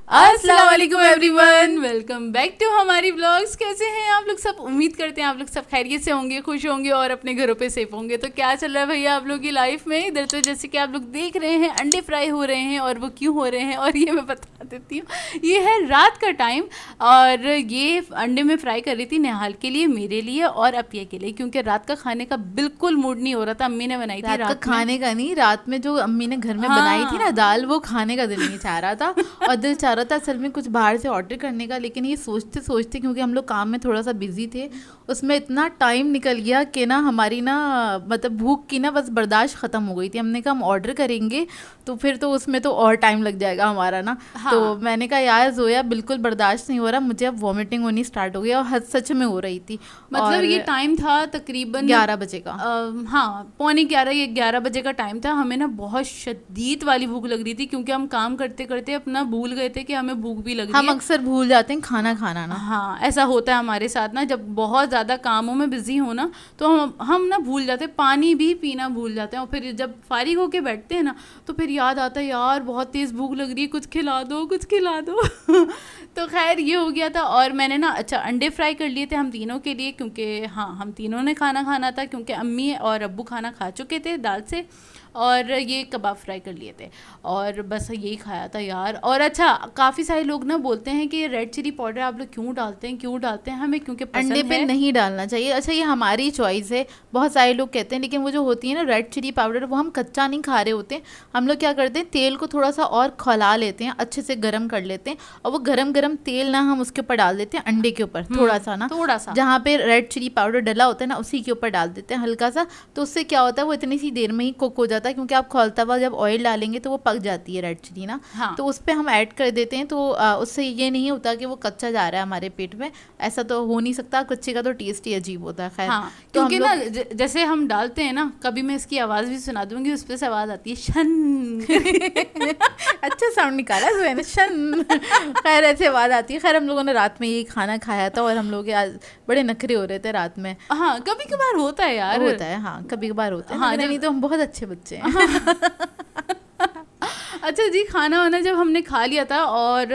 अस्सलाम वालेकुम everyone, welcome back to हमारी व्लॉग्स। कैसे हैं आप लोग सब? उम्मीद करते हैं आप लोग सब खैरियत से होंगे, खुश होंगे और अपने घरों पे सेफ होंगे। तो क्या चल रहा है भैया आप लोग की लाइफ में? इधर तो जैसे कि आप लोग देख रहे हैं अंडे फ्राई हो रहे हैं, और वो क्यों हो रहे हैं और ये मैं बता देती हूँ। ये है रात का टाइम और ये अंडे में फ्राई कर रही थी निहाल के लिए, मेरे लिए और अपिया के लिए, क्योंकि रात का खाने का बिल्कुल मूड नहीं हो रहा था। अम्मी ने बनाई थी रात का खाने का नहीं, रात में जो अम्मी ने घर में बनाई थी ना दाल, वो खाने का दिल नहीं चाह रहा था। और दिल चाह रहा था असल में कुछ बाहर से ऑर्डर करने का, लेकिन ये सोचते सोचते क्योंकि हम लोग काम में थोड़ा सा बिजी थे, उसमें इतना टाइम निकल गया कि ना हमारी ना मतलब भूख की ना बस बर्दाश्त ख़त्म हो गई थी। हमने कहा हम ऑर्डर करेंगे तो फिर तो उसमें तो और टाइम लग जाएगा हमारा ना। तो मैंने कहा यार जोया बिल्कुल बर्दाश्त नहीं हो रहा, मुझे अब वॉमिटिंग होनी स्टार्ट हो गई और हद सच में हो रही थी। मतलब ये टाइम था तकरीबन 11 बजे का। हाँ, पौने 11 या 11 बजे का टाइम था। हमें ना बहुत शदीद वाली भूख लग रही थी, क्योंकि हम काम करते करते अपना भूल गए थे कि हमें भूख भी लग रही है। हम अक्सर भूल जाते हैं खाना खाना ना। हाँ, ऐसा होता है हमारे साथ ना, जब बहुत ज़्यादा कामों में बिजी हो ना तो हम ना भूल जाते हैं, पानी भी पीना भूल जाते हैं। और फिर जब फारिग होके बैठते हैं ना तो फिर याद आता है यार बहुत तेज़ भूख लग रही है, कुछ खिला दो कुछ खिला दो। तो खैर ये हो गया था। और मैंने ना अच्छा अंडे फ्राई कर लिए थे हम तीनों के लिए, क्योंकि हाँ हम तीनों ने खाना खाना था, क्योंकि अम्मी और अब्बू खाना खा चुके थे दाल से, और ये कबाब फ्राई कर लिए थे और बस यही खाया था यार। और अच्छा काफ़ी सारे लोग ना बोलते हैं कि रेड चिली पाउडर आप लोग क्यों डालते हैं हमें क्योंकि पसंद अंडे पे नहीं डालना चाहिए। अच्छा ये हमारी चॉइस है, बहुत सारे लोग कहते हैं, लेकिन वो जो होती है ना रेड चिली पाउडर, वो हम कच्चा नहीं खा रहे होते। हम लोग क्या करते हैं, तेल को थोड़ा सा और खौला लेते हैं, अच्छे से गर्म कर लेते हैं, और वो गरम गरम तेल ना हम उसके ऊपर डाल देते हैं, अंडे के ऊपर थोड़ा सा ना, थोड़ा सा जहाँ पे रेड चिली पाउडर डला होता है ना उसी के ऊपर डाल देते हैं हल्का सा। तो उससे क्या होता है वो इतनी सी देर में ही कुक हो जाता है, क्योंकि आप खोलता हुआ जब ऑयल डालेंगे तो वो पक जाती है रेड चिली ना। हाँ। तो उस पर हम ऐड कर देते हैं, तो उससे ये नहीं होता कि वो कच्चा जा रहा है हमारे पेट में, ऐसा तो हो नहीं सकता। कच्चे का तो टेस्ट ही अजीब होता है। खैर हाँ, तो क्योंकि ना जैसे हम डालते हैं ना, कभी मैं इसकी आवाज़ भी सुना दूंगी, उस पर से आवाज़ आती है शन। अच्छा साउंड निकाला जो ना शन। खैर ऐसे आवाज़ आती है। खैर हम लोगों ने रात में यही खाना खाया था और हम लोग आज बड़े नखरे हो रहे थे रात में। हाँ कभी कभार होता है यार, होता है। हाँ कभी कभार होता है। हाँ, नहीं तो हम बहुत अच्छे बच्चे हैं। अच्छा जी, खाना वाना जब हमने खा लिया था और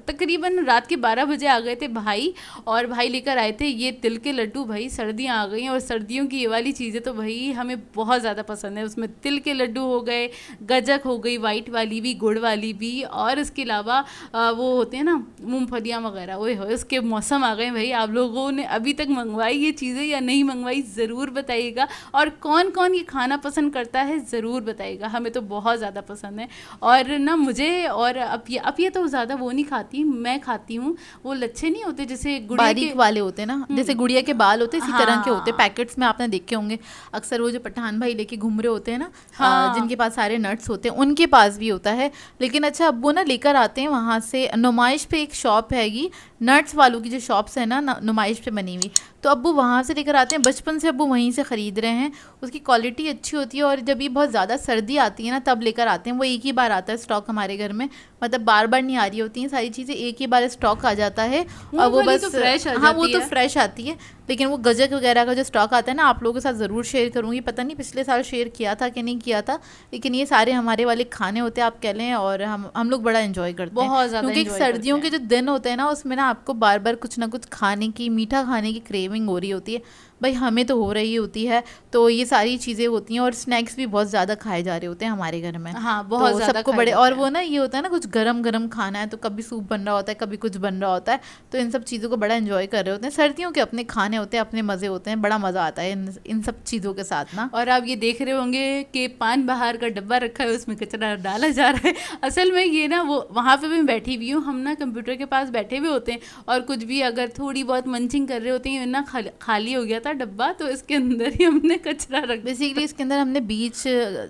तकरीबन रात के 12 बजे आ गए थे भाई, और भाई लेकर आए थे ये तिल के लड्डू। भाई सर्दियाँ आ गई हैं और सर्दियों की ये वाली चीज़ें तो भाई हमें बहुत ज़्यादा पसंद है। उसमें तिल के लड्डू हो गए, गजक हो गई, वाइट वाली भी, गुड़ वाली भी, और इसके अलावा वो होते हैं ना मूँगफलियाँ वगैरह, वो हो उसके मौसम आ गए भाई। आप लोगों ने अभी तक मंगवाई ये चीज़ें या नहीं मंगवाई ज़रूर बताइएगा, और कौन कौन ये खाना पसंद करता है ज़रूर बताइएगा। हमें तो बहुत ज़्यादा पसंद है। और ना मुझे और अब ये तो ज़्यादा वो नहीं खाती, मैं खाती हूँ वो लच्छे नहीं होते जैसे बारीक वाले होते हैं ना, जैसे गुड़िया के बाल होते हैं इसी तरह के होते हैं। हाँ। पैकेट्स में आपने देखे होंगे अक्सर, वो जो पठान भाई लेके घूम रहे होते हैं ना, हाँ। जिनके पास सारे नट्स होते हैं, उनके पास भी होता है। लेकिन अच्छा अब वो ना लेकर आते हैं वहाँ से, नुमाइश पे एक शॉप हैगी नट्स वालों की, जो शॉप्स है ना नुमाइश पे बनी हुई, तो अब्बू वहाँ से लेकर आते हैं। बचपन से अब्बू वहीं से ख़रीद रहे हैं, उसकी क्वालिटी अच्छी होती है। और जब ये बहुत ज़्यादा सर्दी आती है ना तब लेकर आते हैं। वो एक ही बार आता है स्टॉक हमारे घर में, मतलब बार बार नहीं आ रही होती हैं सारी चीज़ें, एक ही बार स्टॉक आ जाता है। और वो बस फ्रेश हाँ वो तो फ्रेश आती है। लेकिन वो गजक वगैरह का जो स्टॉक आता है ना, आप लोगों के साथ ज़रूर शेयर करूँगी। पता नहीं पिछले साल शेयर किया था कि नहीं किया था, लेकिन ये सारे हमारे वाले खाने होते हैं आप कह लें, और हम लोग बड़ा एंजॉय करते हैं बहुत ज़्यादा, क्योंकि सर्दियों के जो दिन होते हैं ना उसमें ना आपको बार बार कुछ ना कुछ खाने की, मीठा खाने की क्रेविंग हो रही होती है। भाई हमें तो हो रही होती है, तो ये सारी चीज़ें होती हैं। और स्नैक्स भी बहुत ज़्यादा खाए जा रहे होते हैं हमारे घर में। हाँ बहुत तो सबको बड़े, और वो ना ये होता है ना कुछ गरम गरम खाना है, तो कभी सूप बन रहा होता है, कभी कुछ बन रहा होता है, तो इन सब चीज़ों को बड़ा एंजॉय कर रहे होते हैं। सर्दियों के अपने खाने होते हैं, अपने मज़े होते हैं, बड़ा मज़ा आता है इन सब चीज़ों के साथ ना। और आप ये देख रहे होंगे कि पान बहार का डब्बा रखा है, उसमें कचरा डाला जा रहा है। असल में ये ना वो वहाँ पे मैं बैठी हुई हूँ, हम ना कंप्यूटर के पास बैठे हुए होते हैं, और कुछ भी अगर थोड़ी बहुत मंचिंग कर रहे होते हैं ना, खाली हो गया था डब्बा, तो इसके अंदर ही हमने कचरा रख, बेसिकली इसके अंदर हमने बीज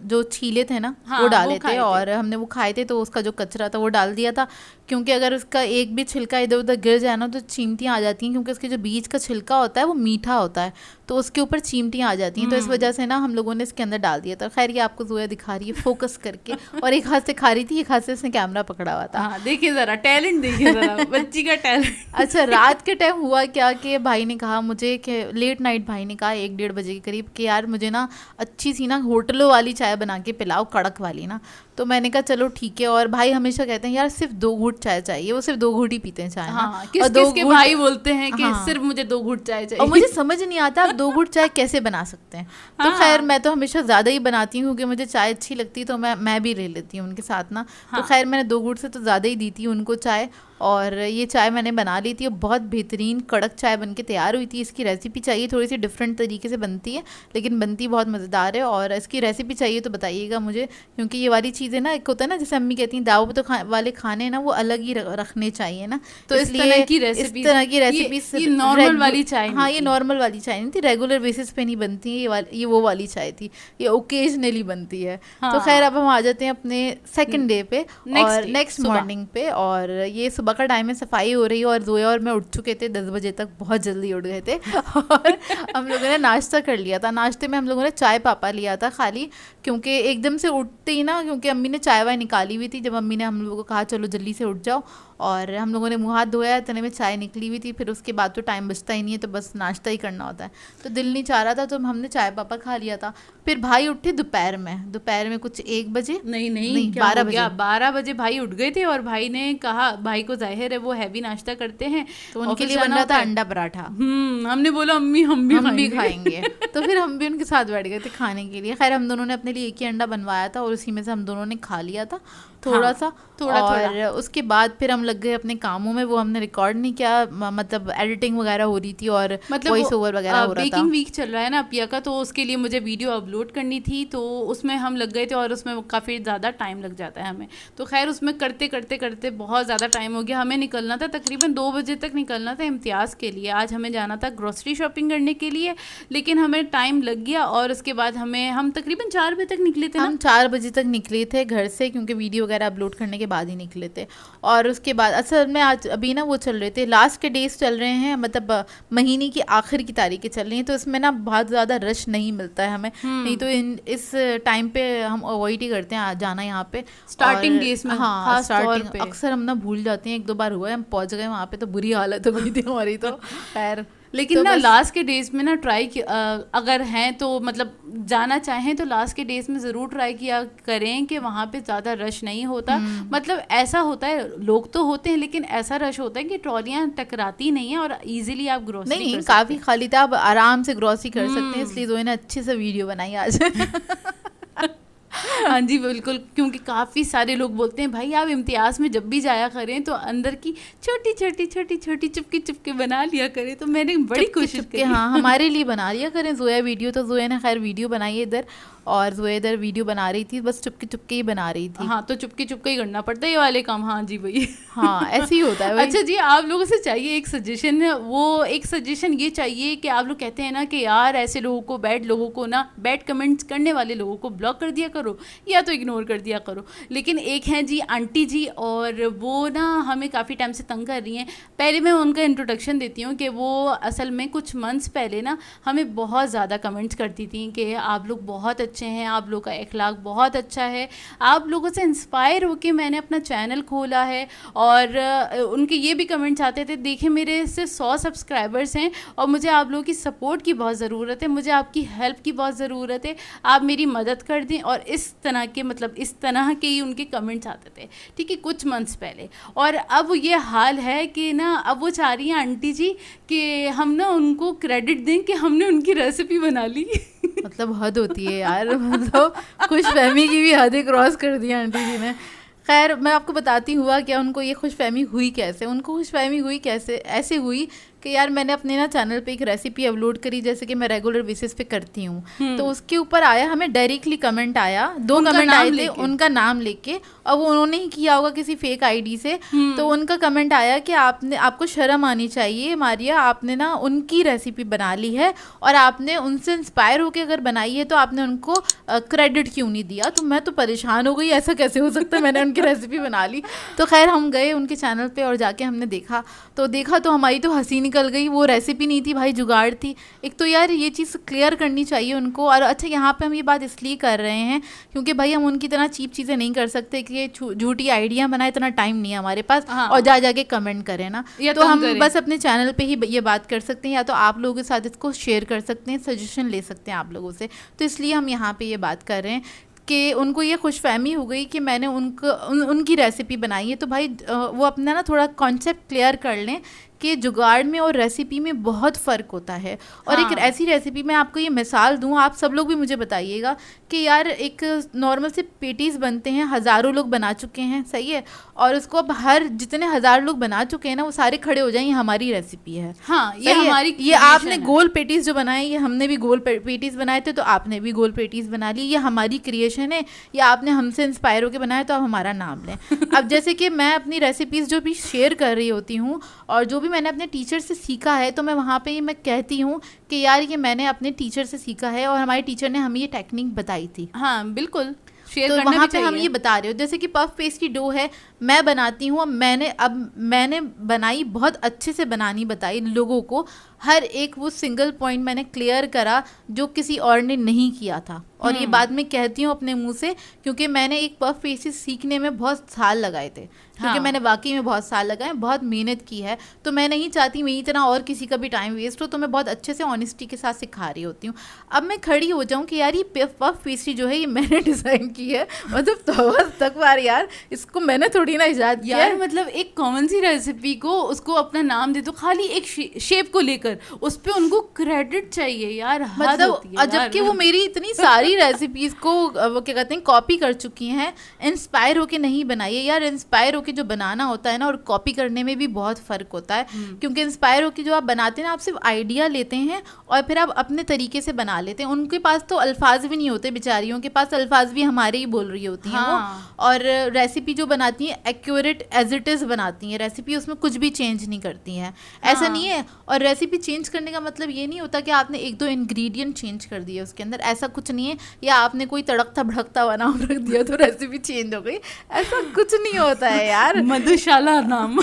जो छीले थे ना, हाँ, वो डाले थे, और हमने वो खाए थे, तो उसका जो कचरा था वो डाल दिया था। क्योंकि अगर उसका एक भी छिलका इधर उधर गिर जाए ना तो चींटियाँ आ जाती हैं, क्योंकि उसके जो बीज का छिलका होता है वो मीठा होता है, तो उसके ऊपर चीमटियाँ आ जाती हैं, तो इस वजह से ना हम लोगों ने इसके अंदर डाल दिया था। खैर ये आपको जोया दिखा रही है फोकस करके, और एक हाथ से खा रही थी, एक हाथ से उसने कैमरा पकड़ा हुआ था। हाँ, देखिए जरा टैलेंट, देखिए जरा बच्ची का टैलेंट। अच्छा, रात के टाइम हुआ क्या कि भाई ने कहा मुझे कि लेट नाइट भाई ने कहा 1-1:30 बजे के करीब कि यार मुझे ना अच्छी सी ना होटलों वाली चाय बना के पिलाओ, कड़क वाली ना। तो मैंने कहा चलो ठीक है। और भाई हमेशा कहते हैं यार सिर्फ 2 घूंट चाय चाहिए, वो सिर्फ 2 घूंट ही पीते हैं चाय ना। हाँ, किस के भाई बोलते हैं कि सिर्फ मुझे 2 घूंट चाय चाहिए, और मुझे समझ नहीं आता आप 2 घूंट चाय कैसे बना सकते हैं। तो खैर मैं तो हमेशा ज़्यादा ही बनाती हूँ क्योंकि मुझे चाय अच्छी लगती है, तो मैं भी ले लेती हूँ उनके साथ ना। तो खैर मैंने 2 घूंट से तो ज़्यादा ही दी थी उनको चाय, और ये चाय मैंने बना ली थी और बहुत बेहतरीन कड़क चाय बन के तैयार हुई थी। इसकी रेसिपी चाहिए, थोड़ी सी डिफरेंट तरीके से बनती है लेकिन बनती बहुत मज़ेदार है। और इसकी रेसिपी चाहिए तो बताइएगा मुझे, क्योंकि ये वाली चीज़ें ना, एक होता है ना जैसे अम्मी कहती हैं दाव तो वाले खाने ना वो अलग ही रखने चाहिए ना, तो इस तरह की रेसिपी नॉर्मल वाली चाय, हाँ ये नॉर्मल वाली चाय नहीं थी, रेगुलर बेसिस पे नहीं बनती है, ये वो वाली चाय थी, ये ओकेजनली बनती है। तो खैर अब हम आ जाते हैं अपने सेकंड डे पे और नेक्स्ट मॉर्निंग पे। और ये सुबह का टाइम में सफाई हो रही है और जोया और मैं उठ चुके थे 10 बजे तक, बहुत जल्दी उठ गए थे। और हम लोगों ने नाश्ता कर लिया था। नाश्ते में हम लोगों ने चाय पापा लिया था खाली, क्योंकि एकदम से उठते ही ना, क्योंकि अम्मी ने चाय वाय निकाली हुई थी, जब अम्मी ने हम लोगों को कहा चलो जल्दी से उठ जाओ, और हम लोगों ने मुँह हाथ धोया, इतने में चाय निकली हुई थी। फिर उसके बाद तो टाइम बचता ही नहीं है, तो बस नाश्ता ही करना होता है, तो दिल नहीं चाह रहा था, तो हमने चाय पापा खा लिया था। फिर भाई उठे दोपहर में कुछ 1 बजे, नहीं 12 बजे भाई उठ गए थे। और भाई ने कहा, भाई को जाहिर है वो हैवी नाश्ता करते हैं, तो उनके लिए बन रहा था अंडा पराठा। हमने बोला अम्मी हम भी खाएंगे। तो फिर हम भी उनके साथ बैठ गए थे खाने के लिए। खैर हम दोनों ने अपने लिए एक ही अंडा बनवाया था और उसी में से हम दोनों ने खा लिया था थोड़ा सा। और उसके बाद फिर हम लग गए अपने कामों में। वो हमने रिकॉर्ड नहीं किया, मतलब एडिटिंग वगैरह हो रही थी और वॉइस ओवर वगैरह हो रहा था। बेकिंग वीक चल रहा है ना अपिया का, तो उसके लिए मुझे वीडियो अपलोड करनी थी, तो उसमें हम लग गए थे और उसमें काफ़ी ज़्यादा टाइम लग जाता है हमें। तो खैर उसमें करते करते करते बहुत ज़्यादा टाइम हो गया। हमें निकलना था तकरीबन 2 बजे तक निकलना था इम्तियाज़ के लिए। आज हमें जाना था ग्रोसरी शॉपिंग करने के लिए, लेकिन हमें टाइम लग गया। और उसके बाद हम तकरीबन 4 बजे तक निकले थे। हम 4 बजे तक निकले थे घर से, क्योंकि वीडियो वगैरह अपलोड करने के बाद ही निकले थे। और उसके बाद असल में आज अभी ना वो चल रहे थे, लास्ट के डेज चल रहे हैं, मतलब महीने की आखिर की तारीखें चल रही हैं, तो इसमें ना बहुत ज़्यादा रश नहीं मिलता है हमें। नहीं तो इस टाइम पे हम अवॉइड ही करते हैं जाना यहाँ पे स्टार्टिंग डेज में। हाँ स्टार्टिंग अक्सर हम ना भूल जाते हैं, 1-2 बार हुआ है हम पहुँच गए वहाँ पे तो बुरी हालत हो गई थी हमारी। तो खैर लेकिन तो ना लास्ट के डेज में ना अगर हैं तो मतलब जाना चाहें तो लास्ट के डेज में ज़रूर ट्राई किया करें कि वहाँ पे ज़्यादा रश नहीं होता। मतलब ऐसा होता है, लोग तो होते हैं लेकिन ऐसा रश होता है कि ट्रॉलियाँ टकराती नहीं है और इजीली आप ग्रोसरी नहीं काफ़ी खाली था, आप आराम से ग्रोसरी कर सकते हैं। इसलिए जोया ने अच्छे से वीडियो बनाई आज। हाँ जी बिल्कुल, क्योंकि काफ़ी सारे लोग बोलते हैं भाई आप इम्तियाज़ में जब भी जाया करें तो अंदर की छोटी छोटी चुपके बना लिया करें। तो मैंने बड़ी कोशिश की, हाँ हमारे लिए बना लिया करें जोया वीडियो। तो जोया ने खैर वीडियो बनाई है इधर, और जोया इधर वीडियो बना रही थी, बस चुपके ही बना रही थी। हाँ तो चुपके ही करना पड़ता है ये वाले काम। हाँ जी भाई, हाँ ऐसे ही होता है। अच्छा जी, आप लोगों से चाहिए एक सजेशन, वो एक सजेशन ये चाहिए कि आप लोग कहते हैं ना कि यार ऐसे लोगों को, बैड लोगों को ना, बैड कमेंट्स करने वाले लोगों को ब्लॉक कर दिया करो या तो इग्नोर कर दिया करो। लेकिन एक हैं जी आंटी जी, और वो ना हमें काफ़ी टाइम से तंग कर रही हैं। पहले मैं उनका इंट्रोडक्शन देती हूँ कि वो असल में कुछ मंथ्स पहले ना हमें बहुत ज़्यादा कमेंट्स करती थी कि आप लोग बहुत अच्छे हैं, आप लोग का अखलाक बहुत अच्छा है, आप लोगों से इंस्पायर होकर मैंने अपना चैनल खोला है। और उनके ये भी कमेंट्स आते थे, देखिए मेरे से 100 सब्सक्राइबर्स हैं और मुझे आप लोगों की सपोर्ट की बहुत ज़रूरत है, मुझे आपकी हेल्प की बहुत ज़रूरत है, आप मेरी मदद कर दें। और इस तरह के ही उनके कमेंट्स आते थे, ठीक है, कुछ मंथ्स पहले। और अब ये हाल है कि ना अब वो चाह रही हैं आंटी जी कि हम ना उनको क्रेडिट दें कि हमने उनकी रेसिपी बना ली। मतलब हद होती है यार, मतलब खुशफहमी की भी हदें क्रॉस कर दी आंटी जी ने। खैर मैं आपको बताती हुआ क्या उनको ये खुशफहमी हुई कैसे। उनको खुशफहमी हुई कैसे, ऐसे हुई कि यार मैंने अपने ना चैनल पे एक रेसिपी अपलोड करी, जैसे कि मैं रेगुलर बेसिस पे करती हूँ। तो उसके ऊपर आया, हमें डायरेक्टली कमेंट आया, 2 कमेंट आए थे उनका नाम लेके, और वो उन्होंने ही किया होगा किसी फेक आईडी से। तो उनका कमेंट आया कि आपको शर्म आनी चाहिए मारिया, आपने ना उनकी रेसिपी बना ली है और आपने उनसे इंस्पायर होकर अगर बनाई है तो आपने उनको क्रेडिट क्यों नहीं दिया। तो मैं तो परेशान हो गई, ऐसा कैसे हो सकता है, मैंने उनकी रेसिपी बना ली। तो खैर हम गए उनके चैनल पर और जाके हमने देखा तो हमारी तो हंसी निकल गई, वो रेसिपी नहीं थी भाई, जुगाड़ थी। एक तो यार ये चीज़ क्लियर करनी चाहिए उनको। और अच्छा यहाँ पे हम ये बात इसलिए कर रहे हैं क्योंकि भाई हम उनकी तरह चीप चीज़ें नहीं कर सकते कि झूठी आइडिया बनाए, इतना टाइम नहीं है हमारे पास। हाँ। और जा जाके कमेंट करें ना, तो हम बस अपने चैनल पे ही ये बात कर सकते हैं, या तो आप लोगों के साथ इसको शेयर कर सकते हैं, सजेशन ले सकते हैं आप लोगों से। तो इसलिए हम यहाँ पे ये बात कर रहे हैं कि उनको ये खुशफहमी हो गई कि मैंने उनकी रेसिपी बनाई है। तो भाई वो अपना ना थोड़ा कॉन्सेप्ट क्लियर कर लें कि जुगाड़ में और रेसिपी में बहुत फ़र्क होता है। और हाँ। एक ऐसी रेसिपी मैं आपको ये मिसाल दूं, आप सब लोग भी मुझे बताइएगा कि यार एक नॉर्मल से पेटीज़ बनते हैं, हज़ारों लोग बना चुके हैं, सही है, और उसको अब हर जितने 1000 लोग बना चुके हैं ना, वो सारे खड़े हो जाएं, ये हमारी रेसिपी है। हाँ, ये हमारी, ये आपने गोल पेटीज़ जो बनाए, ये हमने भी गोल पेटीज़ बनाए थे, तो आपने भी गोल पेटीज़ बना ली, ये हमारी क्रिएशन है, या आपने हमसे इंस्पायर होकर बनाया तो आप हमारा नाम लें। अब जैसे कि मैं अपनी रेसिपीज़ जो भी शेयर कर रही होती हूँ और जो भी मैंने अपने टीचर से सीखा है, तो मैं वहाँ पे मैं कहती हूँ कि यार ये मैंने अपने टीचर से सीखा है और हमारे टीचर ने हमें ये टेक्निक बताई थी। हाँ बिल्कुल, शेयर तो करना वहाँ भी पे हम चाहिए। ये बता रहे हो, जैसे कि पफ पेस्ट्री डो है, मैं बनाती हूँ, मैंने बनाई, बहुत अच्छे से बनानी बताई लोगों को, हर एक वो सिंगल पॉइंट मैंने क्लियर करा जो किसी और ने नहीं किया था। और ये बात मैं कहती हूँ अपने मुंह से, क्योंकि मैंने एक पफ पेस्ट्री सीखने में बहुत साल लगाए थे, क्योंकि मैंने वाकई में बहुत साल लगाए, बहुत मेहनत की है। तो मैं नहीं चाहती मेरी तरह और किसी का भी टाइम वेस्ट हो, तो मैं बहुत अच्छे से ऑनेस्टी के साथ सिखा रही होती हूँ। अब मैं खड़ी हो जाऊँ कि यार ये पफ पेस्ट्री जो है ये मैंने डिज़ाइन की है, मतलब तक बार यार इसको मैंने थोड़ी ना इजाद किया यार, मतलब एक कॉमन सी रेसिपी को उसको अपना नाम दे दो, खाली एक शेप को लेकर उस पे उनको क्रेडिट चाहिए यार, मतलब जबकि वो मेरी इतनी सारी रेसिपीज को वो क्या कहते हैं कॉपी कर चुकी हैं, इंस्पायर होके नहीं बनाई है। यार इंस्पायर होके जो बनाना होता है ना, और कॉपी करने में भी बहुत फ़र्क होता है। क्योंकि इंस्पायर होके जो आप बनाते हैं ना, आप सिर्फ आइडिया लेते हैं और फिर आप अपने तरीके से बना लेते हैं। उनके पास तो अल्फाज भी नहीं होते, बेचारियों के पास अल्फाज भी हमारे ही बोल रही होती हैं। हाँ। वो और रेसिपी जो बनाती हैं एक्यूरेट एज इट इज़ बनाती हैं रेसिपी, उसमें कुछ भी चेंज नहीं करती हैं। ऐसा नहीं है। और रेसिपी चेंज करने का मतलब ये नहीं होता कि आपने 1-2 इंग्रेडिएंट चेंज कर दिए उसके अंदर, ऐसा कुछ नहीं है। या आपने कोई तड़कता भड़कता बनाम रख दिया तो रेसिपी चेंज हो गई, ऐसा कुछ नहीं होता है यार। मधुशाला नाम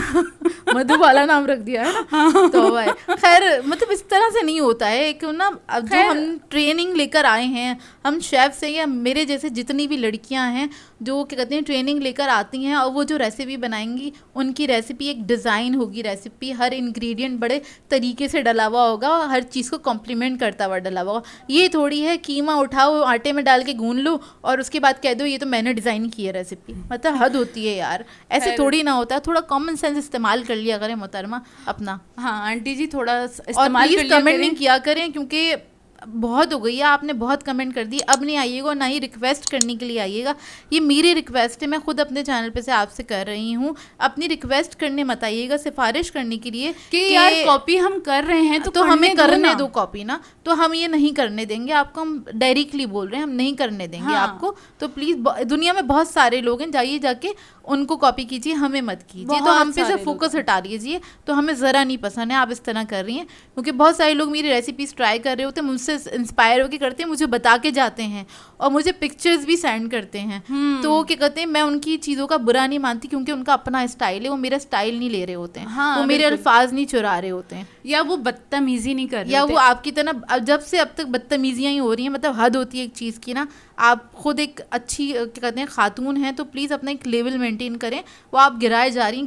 मधु वाला नाम रख दिया है ना। तो भाई खैर, मतलब इस तरह से नहीं होता है। एक ना जो हम ट्रेनिंग लेकर आए हैं, हम शेफ से, या मेरे जैसे जितनी भी लड़कियां हैं जो क्या कहते हैं ट्रेनिंग लेकर आती हैं, और वो जो रेसिपी बनाएंगी, उनकी रेसिपी एक डिज़ाइन होगी, रेसिपी हर इंग्रेडिएंट बड़े तरीके से डला हुआ होगा, हर चीज़ को कॉम्प्लीमेंट करता हुआ डला हुआ होगा। ये थोड़ी है कीमा उठाओ, आटे में डाल के गूंद लो और उसके बाद कह दो ये तो मैंने डिज़ाइन की है रेसिपी। मतलब हद होती है यार, ऐसे थोड़ी ना होता है। थोड़ा कॉमन सेंस इस्तेमाल कर लिया करें मोहतरमा अपना। हाँ आंटी जी, थोड़ा इस्तेमाल कर लिया, कमेंट नहीं किया करें, क्योंकि बहुत हो गई है, आपने बहुत कमेंट कर दी। अब नहीं आइएगा, ना ही रिक्वेस्ट करने के लिए आइएगा। ये मेरी रिक्वेस्ट है, मैं खुद अपने चैनल पे से आपसे कर रही हूँ। अपनी रिक्वेस्ट करने मत आइएगा, सिफारिश करने के लिए कि यार कॉपी हम कर रहे हैं तो हमें करने दो कॉपी ना। तो हम ये नहीं करने देंगे आपको, हम डायरेक्टली बोल रहे हैं, हम नहीं करने देंगे आपको। तो प्लीज़, दुनिया में बहुत सारे लोग हैं, जाइए जाके उनको कॉपी कीजिए, हमें मत कीजिए। तो हम पे से फोकस हटा लीजिए, तो हमें ज़रा नहीं पसंद है आप इस तरह कर रही हैं। क्योंकि बहुत सारे लोग मेरी रेसिपीज़ ट्राई कर रहे होते हैं, मुझसे इंस्पायर होकर करते हैं, मुझे बता के जाते हैं और मुझे पिक्चर्स भी सेंड करते हैं। तो क्या कहते हैं, मैं उनकी चीज़ों का बुरा नहीं मानती, क्योंकि उनका अपना स्टाइल है, वो मेरा स्टाइल नहीं ले रहे होते हैं। हाँ, वो मेरे अल्फाज नहीं चुरा रहे होते हैं, या वो बदतमीजी नहीं कर रहे, या वो आपकी तरह जब से अब तक बदतमीजियाँ ही हो रही हैं। मतलब हद होती है एक चीज़ की ना। आप खुद एक अच्छी क्या कहते हैं खातून हैं, तो प्लीज़ अपना एक लेवल मेंटेन करें। वो आप गिराए जा रही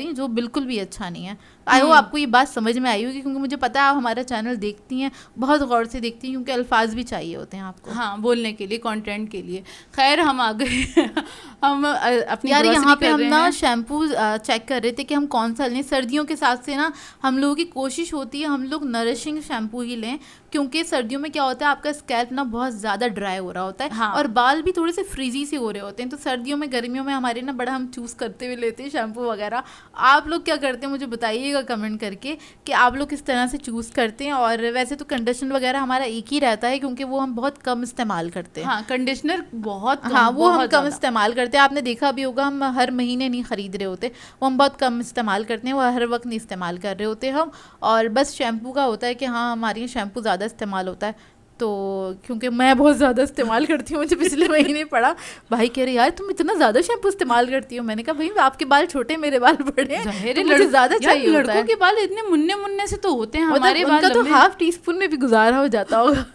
हैं, जो बिल्कुल भी अच्छा नहीं है। आई होप आपको ये बात समझ में आई होगी, क्योंकि मुझे पता है आप हमारा चैनल देखती हैं, बहुत गौर से देखती हैं, क्योंकि अल्फाज भी चाहिए होते हैं आपको, हाँ, बोलने के लिए, कंटेंट के लिए। खैर हम आ गए हम अपनी यार यहाँ पे हम ना शैम्पू चेक कर रहे थे कि हम कौन सा लें। सर्दियों के साथ से ना हम लोगों की कोशिश होती है हम लोग नरिशिंग शैम्पू ही लें, क्योंकि सर्दियों में क्या होता है, आपका स्कैल्प ना बहुत ज़्यादा ड्राई हो रहा होता है। हाँ। और बाल भी थोड़े से फ्रीजी से हो रहे होते हैं। तो सर्दियों में, गर्मियों में हमारे ना बड़ा हम चूज़ करते हुए लेते हैं शैम्पू वगैरह। आप लोग क्या करते हैं मुझे बताइएगा कमेंट करके कि आप लोग किस तरह से चूज़ करते हैं। और वैसे तो कंडीशनर वगैरह हमारा एक ही रहता है, क्योंकि वो हम बहुत कम इस्तेमाल करते हैं। हाँ, कंडीशनर बहुत कम, हाँ, वो हम कम इस्तेमाल करते हैं। आपने देखा भी होगा, हम हर महीने नहीं ख़रीद रहे होते, वो हम बहुत कम इस्तेमाल करते हैं, वो हर वक्त नहीं इस्तेमाल कर रहे होते हम। और बस शैम्पू का होता है कि हाँ हमारे यहाँ शैम्पू ज़्यादा इस्तेमाल होता है। तो क्योंकि मैं बहुत ज़्यादा इस्तेमाल करती हूँ, मुझे पिछले महीने पड़ा, भाई कह रहे यार तुम इतना ज़्यादा शैम्पू इस्तेमाल करती हो। मैंने कहा भाई आपके बाल छोटे मेरे बाल बड़े हैं, तो मुझे ज़्यादा चाहिए होता है। लड़कों के बाल इतने मुन्ने मुन्ने से तो होते हैं, हमारे बाल उनका तो हाफ टी स्पून में भी गुजारा हो जाता होगा।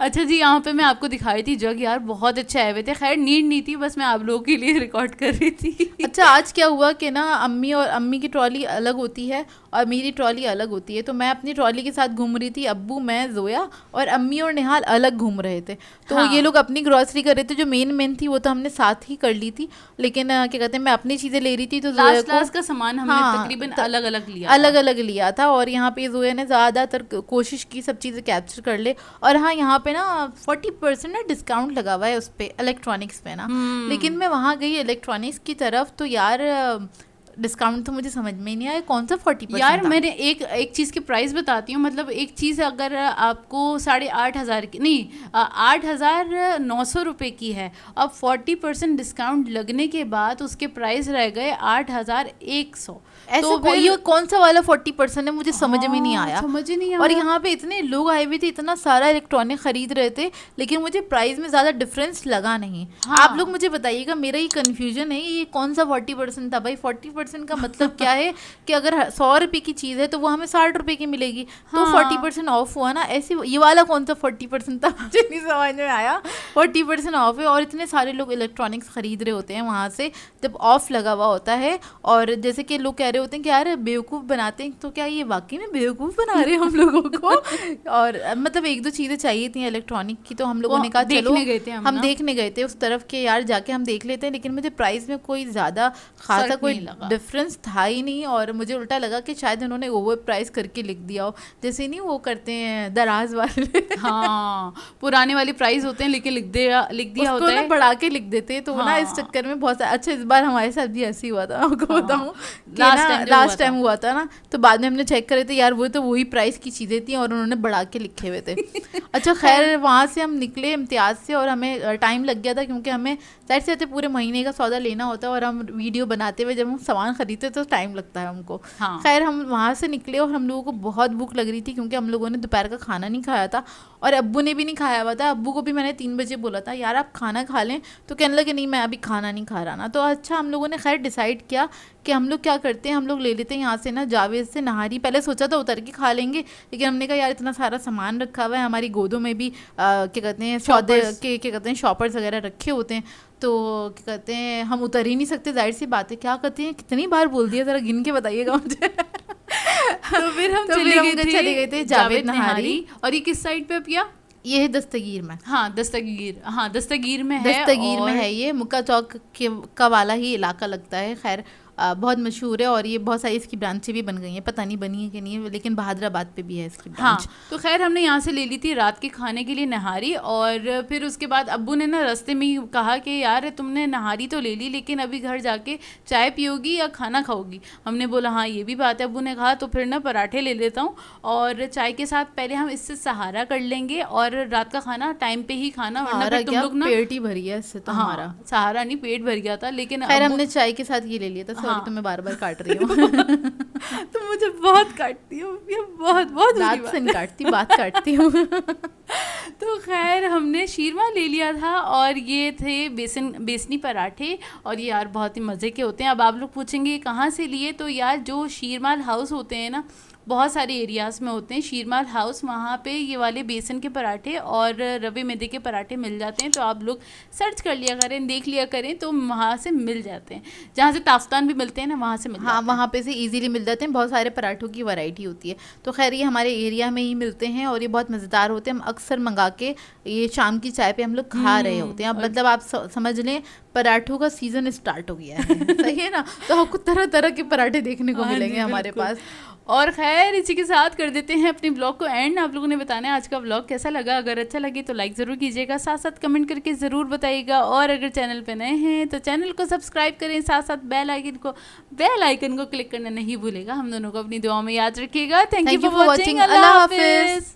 अच्छा जी, यहाँ पे मैं आपको दिखाई थी जग, यार बहुत अच्छे आए हुए थे। खैर नीड नहीं थी, बस मैं आप लोगों के लिए रिकॉर्ड कर रही थी। अच्छा आज क्या हुआ कि ना अम्मी की ट्रॉली अलग होती है और मेरी ट्रॉली अलग होती है। तो मैं अपनी ट्रॉली के साथ घूम रही थी, अब्बू मैं जोया, और अम्मी और निहाल अलग घूम रहे थे। तो हाँ। ये लोग अपनी ग्रॉसरी कर रहे थे, जो मेन थी वो तो हमने साथ ही कर ली थी, लेकिन क्या कहते हैं मैं अपनी चीज़ें ले रही थी। तो लास्ट का सामान हमने हाँ, तकरीबन अलग अलग लिया था। और यहाँ पे जोया ने ज़्यादातर कोशिश की सब चीज़ें कैप्चर कर ले। और हाँ यहाँ पे ना 40% ना डिस्काउंट लगा हुआ है उस पर, इलेक्ट्रॉनिक्स पे ना। लेकिन मैं वहाँ गई इलेक्ट्रॉनिक्स की तरफ, तो यार डिस्काउंट तो मुझे समझ में ही नहीं आया कौन सा 40%। यार मैंने एक चीज़ के प्राइस बताती हूँ, मतलब एक चीज़ अगर आपको 8,500 की नहीं 8,900 रुपये की है, अब 40% डिस्काउंट लगने के बाद उसके प्राइस रह गए 8,100। तो फिर ये कौन सा वाला 40% है, मुझे समझ में नहीं आया। समझ ही नहीं आया। और यहाँ पे इतने लोग आए हुए थे, इतना सारा इलेक्ट्रॉनिक खरीद रहे थे, लेकिन मुझे प्राइस में ज़्यादा डिफरेंस लगा नहीं। हाँ। आप लोग मुझे बताइएगा, मेरा ये कन्फ्यूजन है, ये कौन सा 40% था भाई। 40% का मतलब क्या है कि अगर 100 रुपये की चीज़ है तो वो हमें 60 रुपये की मिलेगी, तो 40% ऑफ हुआ ना। ऐसे ये वाला कौन सा 40% था मुझे नहीं समझ में आया। 40% ऑफ है और इतने सारे लोग इलेक्ट्रॉनिक्स खरीद रहे होते हैं वहाँ से जब ऑफ लगा हुआ होता है। और जैसे कि लोग कह रहे होते हैं कि यार बेवकूफ़ बनाते हैं, तो क्या ये वाकई में बेवकूफ़ बना रहे हैं हम लोगों को। और मतलब एक दो चीज़ें चाहिए थी इलेक्ट्रॉनिक की, तो हम लोगों ने कहा चलो हम देखने गए थे उस तरफ के, यार जाके हम देख लेते हैं। लेकिन मुझे प्राइस में कोई ज़्यादा खासा कोई डिफरेंस था ही नहीं, और मुझे उल्टा लगा कि शायद उन्होंने ओवर प्राइस करके लिख दिया हो, जैसे नहीं वो करते हैं दराज वाले। हाँ, पुराने वाले प्राइस होते हैं लेकिन लिख दिया होता है, बढ़ा के लिख देते हैं। तो हाँ। ना इस चक्कर में बहुत अच्छा इस बार हमारे साथ भी ऐसे ही हुआ था। आपको बताऊँ लास्ट टाइम हुआ था ना, तो बाद में हमने चेक करे थे यार वो तो वही प्राइस की चीज़ें थी और उन्होंने बढ़ा के लिखे हुए थे। अच्छा खैर वहाँ से हम निकले इम्तियाज़ से, और हमें टाइम लग गया था क्योंकि हमें साइड से आते पूरे महीने का सौदा लेना होता है, और हम वीडियो बनाते हुए जब हम सामान खरीदते तो टाइम लगता है हमको। हाँ। खैर हम वहाँ से निकले और हम लोगों को बहुत भूख लग रही थी क्योंकि हम लोगों ने दोपहर का खाना नहीं खाया था, और अब्बू ने भी नहीं खाया हुआ था। अब्बू को भी मैंने 3 बजे बोला था यार आप खाना खा लें, तो कहने लगे नहीं मैं अभी खाना नहीं खा रहा ना। तो अच्छा हम लोगों ने खैर डिसाइड किया कि हम लोग क्या करते हैं, हम लोग ले लेते हैं यहाँ से ना जावेद से नहारी। पहले सोचा था उतर के खा लेंगे, लेकिन हमने कहा यार इतना सारा सामान रखा हुआ है, हमारी गोदों में भी क्या कहते हैं सौदे के क्या कहते हैं शॉपर्स वगैरह रखे होते हैं, तो क्या कहते हैं हम उतर ही नहीं सकते, जाहिर सी बात है। क्या कहते हैं कितनी बार बोल दिया, ज़रा गिन के बताइएगा मुझे। तो फिर हम चले गए थे जावेद नहारी। और ये किस साइड पे पिया? ये है दस्तगीर में। हाँ दस्तगीर में है ये मुक्का चौक का वाला ही इलाका लगता है। खैर बहुत मशहूर है, और ये बहुत सारी इसकी ब्रांचें भी बन गई हैं, पता नहीं बनी है कि नहीं है, लेकिन बहादुराबाद पे भी है इसकी ब्रांच। हाँ, तो खैर हमने यहाँ से ले ली थी रात के खाने के लिए नहारी, और फिर उसके बाद अब्बू ने ना रास्ते में ही कहा कि यार तुमने नहारी तो ले ली, लेकिन अभी घर जाके चाय पियोगी या खाना खाओगी? हमने बोला हाँ ये भी बात है। अब्बू ने कहा तो फिर ना पराठे ले लेता हूँ, और चाय के साथ पहले हम इससे सहारा कर लेंगे, और रात का खाना टाइम पे ही खाना, वरना फिर तुम लोग ना पेट ही भर गया इससे। तो हमारा सहारा नहीं, पेट भर गया था। लेकिन खैर हमने चाय के साथ ये ले लिया था। सॉरी तो मैं बार बार काट रही हूँ। तो मुझे बहुत काटती हूँ, बहुत दांत से नहीं काटती, बात काटती हूँ। तो खैर हमने शीरमा ले लिया था, और ये थे बेसनी पराठे, और ये यार बहुत ही मज़े के होते हैं। अब आप लोग पूछेंगे कहाँ से लिए, तो यार जो शीरमाल हाउस होते हैं ना, बहुत सारे एरियाज़ में होते हैं शीरमाल हाउस, वहाँ पे ये वाले बेसन के पराठे और रवे मैदे के पराठे मिल जाते हैं। तो आप लोग सर्च कर लिया करें, देख लिया करें, तो वहाँ से मिल जाते हैं। जहाँ से ताफ्तान भी मिलते हैं ना, वहाँ से मिलते हैं। वहाँ पे से इजीली मिल जाते हैं। बहुत सारे पराठों की वैरायटी होती है। तो खैर ये हमारे एरिया में ही मिलते हैं, और ये बहुत मज़ेदार होते हैं। हम अक्सर मंगा के ये शाम की चाय पे हम लोग खा रहे होते हैं। अब मतलब आप समझ लें पराठों का सीज़न स्टार्ट हो गया है। सही है ना? तो आपको तरह तरह के पराठे देखने को मिलेंगे हमारे पास। और खैर इसी के साथ कर देते हैं अपने ब्लॉग को एंड। आप लोगों ने बताना है आज का ब्लॉग कैसा लगा। अगर अच्छा लगे तो लाइक ज़रूर कीजिएगा, साथ साथ कमेंट करके ज़रूर बताइएगा, और अगर चैनल पे नए हैं तो चैनल को सब्सक्राइब करें, साथ साथ बेल आइकन को क्लिक करना नहीं भूलेगा। हम दोनों को अपनी दुआ में याद रखिएगा। Thank you for watching. अल्लाह हाफिज़।